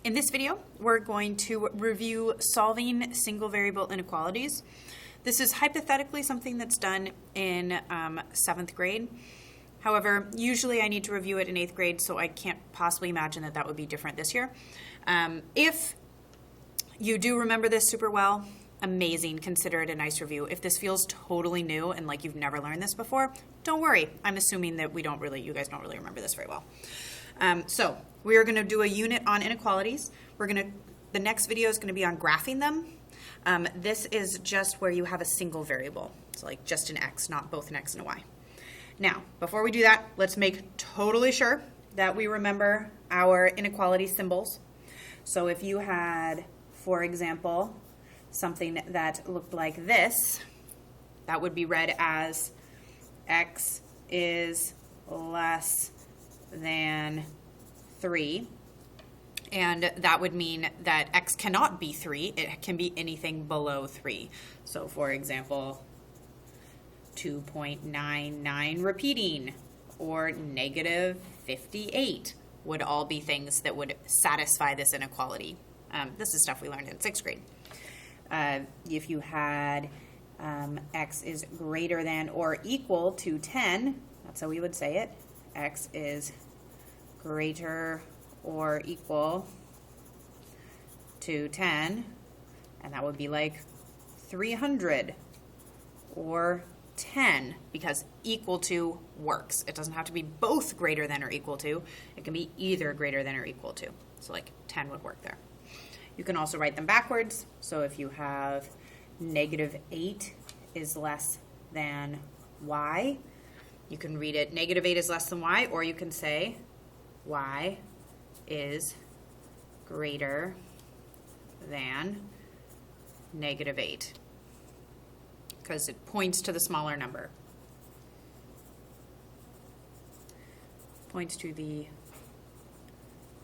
In this video, we're going to review solving single variable inequalities. This is hypothetically something that's done in 7th grade. However, usually I need to review it in 8th grade, so I can't possibly imagine that that would be different this year. If you do remember this super well, amazing, consider it a nice review. If this feels totally new and like you've never learned this before, don't worry. I'm assuming that you guys don't really remember this very well. So we are going to do a unit on inequalities. The next video is going to be on graphing them. This is just where you have a single variable. So like just an x, not both an x and a y. Now, before we do that, let's make totally sure that we remember our inequality symbols. So if you had, for example, something that looked like this, that would be read as x is less than 3. And that would mean that x cannot be 3. It can be anything below 3. So for example, 2.99 repeating or negative 58 would all be things that would satisfy this inequality. This is stuff we learned in 6th grade. If you had x is greater than or equal to 10, that's how we would say it. X is greater or equal to 10, and that would be like 300 or 10, because equal to works. It doesn't have to be both greater than or equal to. It can be either greater than or equal to. So like 10 would work there. You can also write them backwards. So if you have negative 8 is less than y, you can read it negative 8 is less than y, or you can say y is greater than negative 8, because it points to the smaller number. Points to the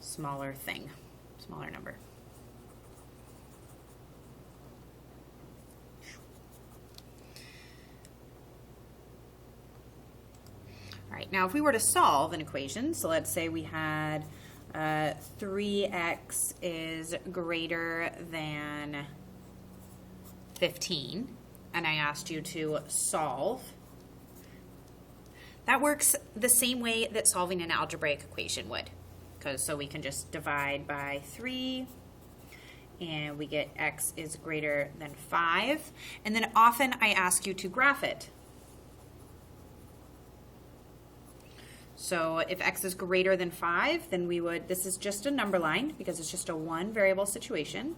smaller thing, smaller number. All right, now if we were to solve an equation, so let's say we had 3x is greater than 15, and I asked you to solve. That works the same way that solving an algebraic equation would, so we can just divide by 3, and we get x is greater than 5, and then often I ask you to graph it. So if x is greater than 5, then this is just a number line because it's just a one variable situation.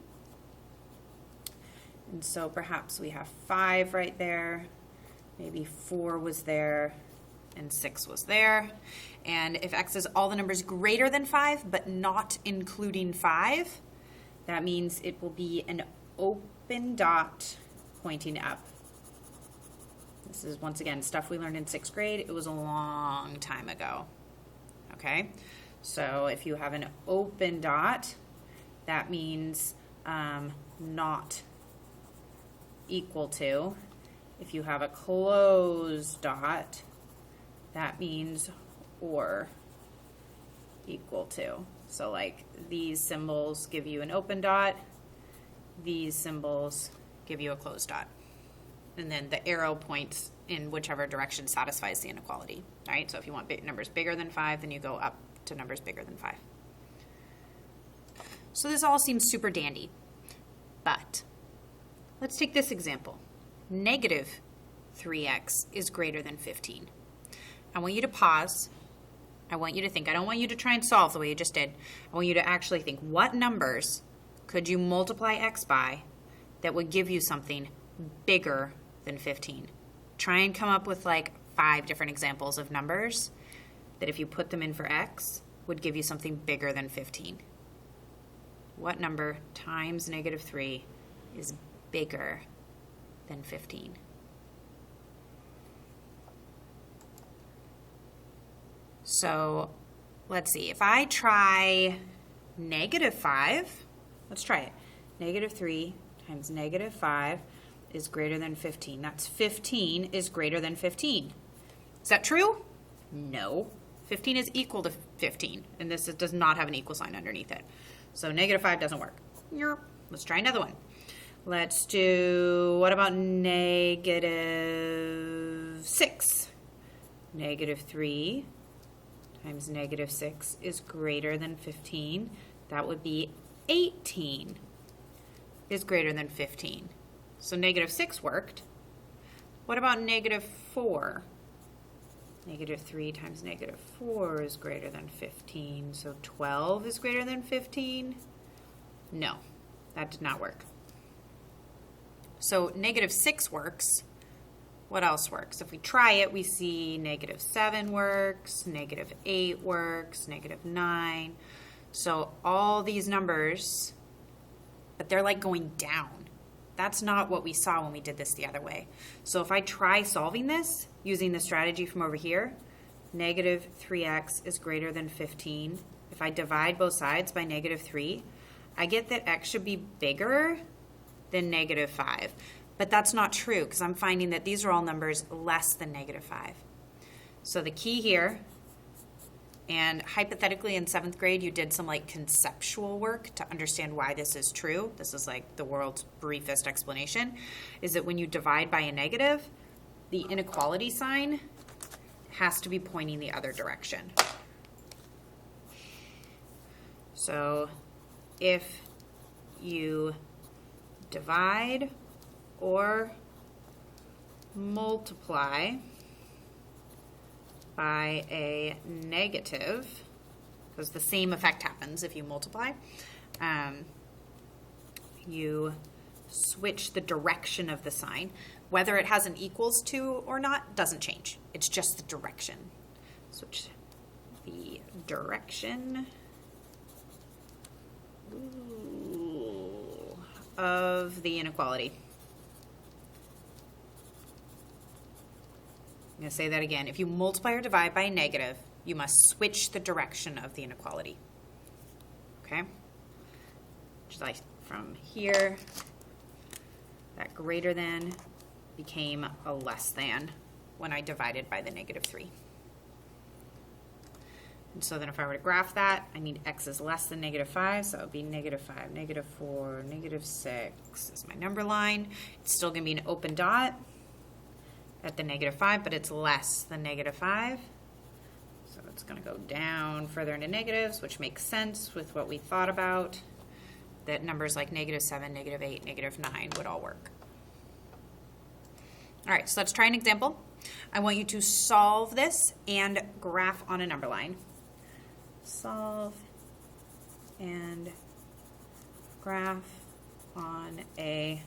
And so perhaps we have 5 right there, maybe 4 was there, and 6 was there. And if x is all the numbers greater than 5, but not including 5, that means it will be an open dot pointing up. This is, once again, stuff we learned in 6th grade. It was a long time ago, okay? So if you have an open dot, that means not equal to. If you have a closed dot, that means or equal to. So like these symbols give you an open dot, these symbols give you a closed dot. And then the arrow points in whichever direction satisfies the inequality. All right, so if you want numbers bigger than 5, then you go up to numbers bigger than 5. So this all seems super dandy, but let's take this example. Negative 3x is greater than 15. I want you to pause. I want you to think. I don't want you to try and solve the way you just did. I want you to actually think, what numbers could you multiply x by that would give you something bigger than 15? Try and come up with like 5 different examples of numbers that if you put them in for x would give you something bigger than 15. What number times negative 3 is bigger than 15? So let's see. If I try negative 5, let's try it. Negative 3 times negative 5 is greater than 15. That's 15 is greater than 15. Is that true? No. 15 is equal to 15, and this does not have an equal sign underneath it. So -5 doesn't work. Let's try another one. Let's do, what about -6? -3 times -6 is greater than 15. That would be 18 is greater than 15. So -6 worked. What about -4? -3 times -4 is greater than 15. So 12 is greater than 15? No, that did not work. So -6 works. What else works? If we try it, we see -7 works, -8 works, -9. So all these numbers, but they're like going down. That's not what we saw when we did this the other way. So if I try solving this using the strategy from over here, -3x is greater than 15. If I divide both sides by -3, I get that x should be bigger than -5. But that's not true because I'm finding that these are all numbers less than -5. So the key here, and hypothetically in 7th grade you did some like conceptual work to understand why this is true. This is like the world's briefest explanation, is that when you divide by a negative, the inequality sign has to be pointing the other direction. So if you divide or multiply by a negative, because the same effect happens if you multiply, you switch the direction of the sign. Whether it has an equals to or not doesn't change. It's just the direction. Switch the direction of the inequality. I'm going to say that again. If you multiply or divide by a negative, you must switch the direction of the inequality. Okay? Just like from here, that greater than became a less than when I divided by the -3. And so then if I were to graph that, I need x is less than -5, so it would be -5, -4, -6 is my number line. It's still going to be an open dot at the -5, but it's less than -5. So it's going to go down further into negatives, which makes sense with what we thought about, that numbers like -7, -8, -9 would all work. All right, so let's try an example. I want you to solve this and graph on a number line. Solve and graph on a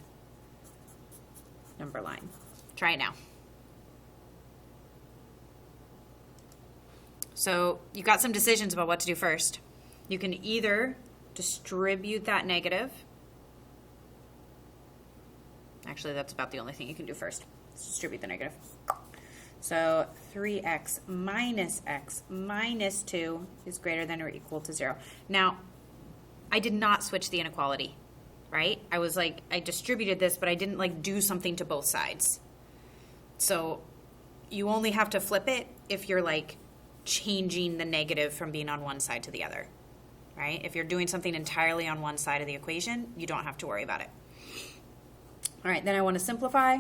number line. Try it now. So you've got some decisions about what to do first. You can either distribute that negative. Actually, that's about the only thing you can do first. Let's distribute the negative. So 3x minus 2 is greater than or equal to 0. Now, I did not switch the inequality, right? I was like, I distributed this, but I didn't like do something to both sides. So you only have to flip it if you're like changing the negative from being on one side to the other, right? If you're doing something entirely on one side of the equation, you don't have to worry about it. All right, then I want to simplify.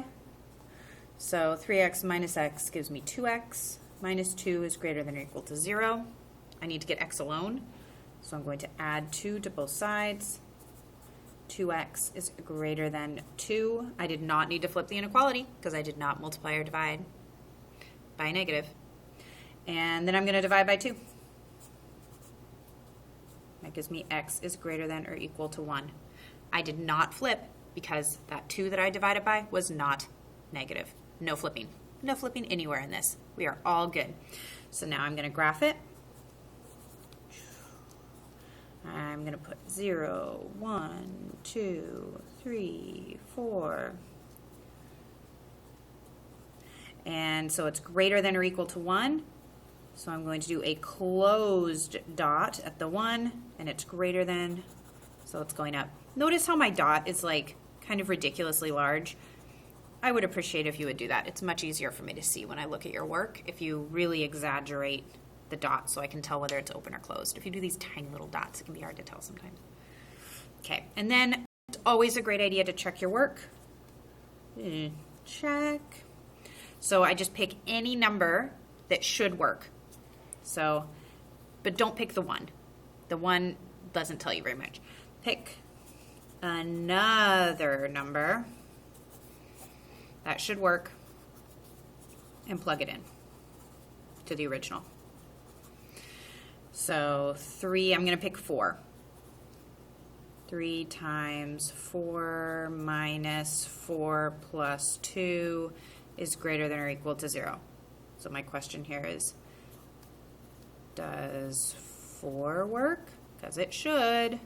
So 3x minus x gives me 2x. Minus 2 is greater than or equal to 0. I need to get x alone, so I'm going to add 2 to both sides. 2x is greater than 2. I did not need to flip the inequality because I did not multiply or divide by a negative. And then I'm going to divide by 2. That gives me x is greater than or equal to 1. I did not flip because that 2 that I divided by was not negative. No flipping. No flipping anywhere in this. We are all good. So now I'm going to graph it. I'm going to put 0, 1, 2, 3, 4. And so it's greater than or equal to 1. So I'm going to do a closed dot at the 1, and it's greater than, so it's going up. Notice how my dot is like kind of ridiculously large. I would appreciate if you would do that. It's much easier for me to see when I look at your work if you really exaggerate the dots so I can tell whether it's open or closed. If you do these tiny little dots, it can be hard to tell sometimes. Okay, and then it's always a great idea to check your work. Check. So I just pick any number that should work. So, but don't pick the 1. The 1 doesn't tell you very much. Pick another number that should work and plug it in to the original. So 3, I'm going to pick 4. 3 times 4 minus 4 plus 2 is greater than or equal to 0. So my question here is, does 4 work? Because it should.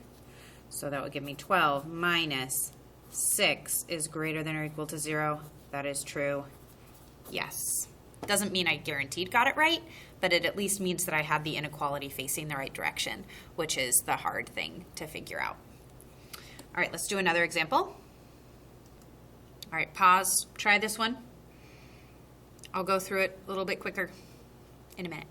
So that would give me 12 minus 6 is greater than or equal to 0. That is true. Yes. Doesn't mean I guaranteed got it right, but it at least means that I had the inequality facing the right direction, which is the hard thing to figure out. All right, let's do another example. All right, pause, try this one. I'll go through it a little bit quicker in a minute.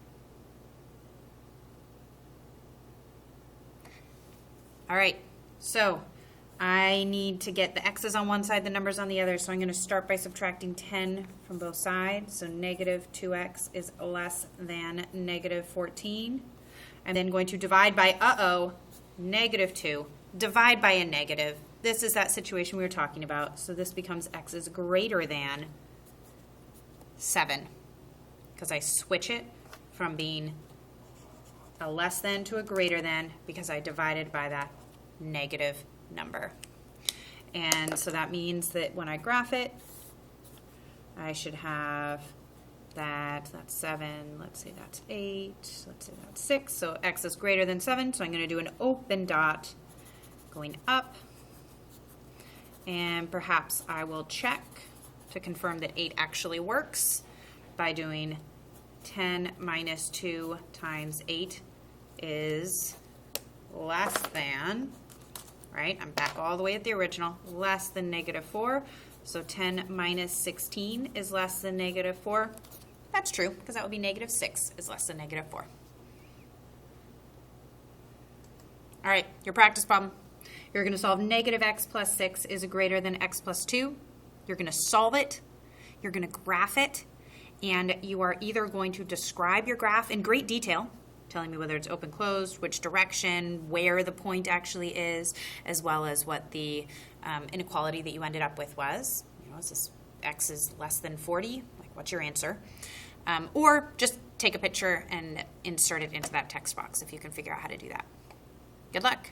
All right, so I need to get the x's on one side, the numbers on the other, so I'm going to start by subtracting 10 from both sides. So negative 2x is less than negative 14. I'm then going to divide by, negative 2. Divide by a negative. This is that situation we were talking about. So this becomes x is greater than 7, because I switch it from being a less than to a greater than because I divided by that negative number. And so that means that when I graph it, I should have that's 7, let's say that's 8, let's say that's 6, so x is greater than 7, so I'm going to do an open dot going up, and perhaps I will check to confirm that 8 actually works by doing 10 minus 2 times 8 is less than, right, I'm back all the way at the original, less than negative 4, so 10 minus 16 is less than negative 4. That's true, because that would be negative 6 is less than negative 4. All right, your practice problem. You're going to solve negative x plus 6 is greater than x plus 2. You're going to solve it. You're going to graph it. And you are either going to describe your graph in great detail, telling me whether it's open, closed, which direction, where the point actually is, as well as what the inequality that you ended up with was. You know, is this x is less than 40? Like, what's your answer? Or just take a picture and insert it into that text box if you can figure out how to do that. Good luck.